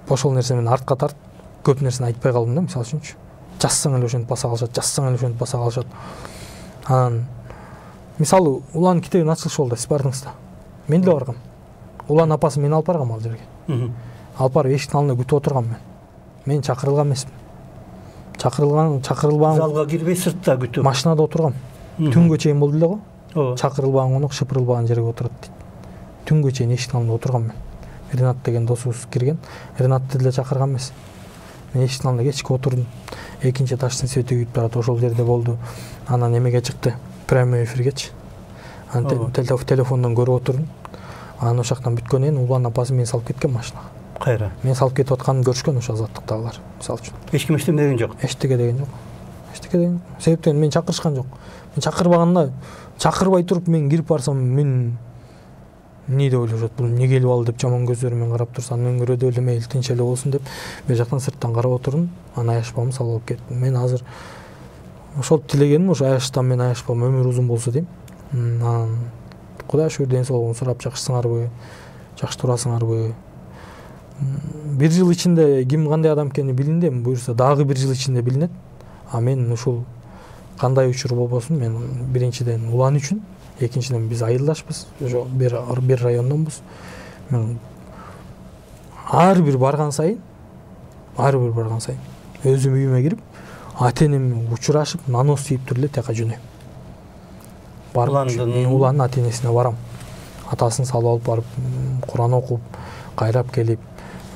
ошол нерсе менен артка тартып көп нерсени айтпай калдым да. Мисалы үчүнчү жазсаң эле ошентип баса калышат, жазсаң эле ошентип баса калышат. Анан мисалы улан китебин ачылышы болду, сиз бардыңыз да. Мен деле баргам. Улан апасы мени алып барган ал жерге. Алып барып эшиктин алдында күтүп отургам мен. Мен чакырылган эмесмин. Чакырылбаган. Залга кирбей сыртта күтүп. Машинада отургам. Түнгө чейин болду эле го. Чакырылбаган конок шыпырылбаган жерге отурат дейт. Түнгө чейин эшиктин алдында отургам мен. Ренат деген досубуз кирген. Ренатты деле чакырган эмес. Мен эшиктин алдында кечке отурдум. Экинчи этаждын свети күйүп турат, ошол жерде болду. Анан эмеге чыкты, прямой эфиргечи. Анан телефондон көрүп отурдум. Анан ошол жактан бүткөндөн кийин улан апасы мени салып кеткен машинага. Кайра? Мен салып кетип атканын көрүшкөн ошо азаттыктагылар, мисалы үчүн. Эч ким эчтеме деген жок. Эчтеке деген жок. Себептен мен чакырышкан жок. Мен чакырбаганда, чакырбай туруп мен кирип барсам, мен эмне деп ойлошот, бул эмне келип алды деп жаман көздөр менен карап турса, андан көрөдө эле мейли тынч эле болсун деп бер жактан сырттан карап отурдум. Анан аяшпамды салып алып кеттим. Мен азыр ошол тилегеним ушу аяштан мен аяшпам, өмүр узун болсо дейм. Анан Кудай шүгүр ден соолугун сурап, жакшысыңарбы, жакшы турасыңарбы? Бир жыл ичинде ким кандай адам экени билинди, буюрса дагы бир жыл ичинде билинет. А мен ушул кандай учур болбосун, мен биринчиден улан үчүн, экинчиден биз айылдашпыз, ошо бир райондонбуз. Мен ар бир барган сайын өзүм үйүмө кирип, ата-энеммен учурашып, нанос тийип туруп эле тияка жөнөйм. Уландын ата-энесине барам. Атасын салып алып барып, Куран окуп, кайрап келип,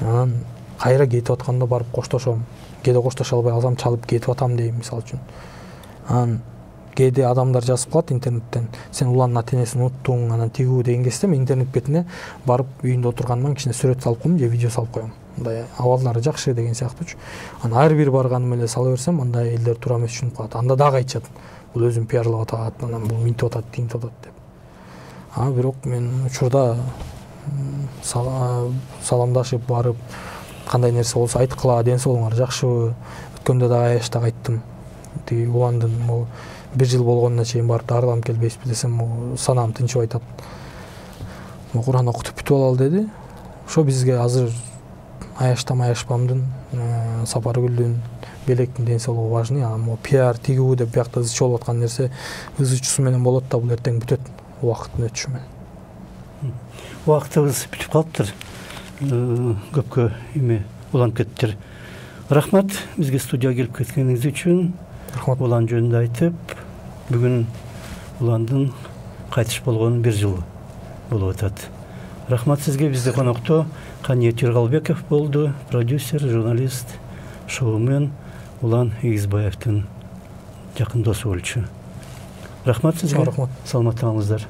анан кайра кетип атканда барып коштошом. Кээде коштошо албай калсам, чалып кетип атам дейм, мисалы үчүн. Анан кээде адамдар жазып калат интернеттен, сен уландын ата-энесин уnuттуң, анан тигүү деген кезде мен интернет бетине барып үйүндө отурганыман кичине сүрөт салып коем же видео салып коем. Мындай абалдары жакшы деген сыяктуучу. Анан ар бир барганым эле сала берсем, андай элдер туура эмес түшүнүп калат. Анда дагы айтышат. Бул өзүн пиарлап атат, анан бул минтип атат, тинтип атат деп. Бирок мен учурда саламдашып барып, кандай нерсе болсо айткыла, ден соолугуңар жакшыбы? Өткөндө дагы аяштак айттым. Тиги уландын могу бир жыл болгонуна чейин барып дарыланып келбейсизби десем, могу санам тынчып айтат. Куран окутуп бүтүп алалы деди. Ошо бизге азыр аяштам-аяшпамдын, Сапаргүлдүн, Белектин ден соолугу важный. Анан пиар, тигүү деп биякта ызчы болуп аткан нерсе ыз учусу менен болот да, бул эртең бүтөт убакыттын өтүшү менен. Убактыбыз бүтүп калыптыр. Көпкө эме уланып кеттир. Рахмат, бізге студияға келіп кеткеніңіз үшін. Рахмат. Улан жөнінде айтып, бүгін уландың қайтыш болғанын 1 жыл болып өтеді. Рахмат сізге. Бізде қонақта Қаниет Ерғалбеков болды, продюсер, журналист, шоумен Улан Егізбаевтың жақын досы өлші. Рахмат сізге. Рахмат. Саламат болыңыздар.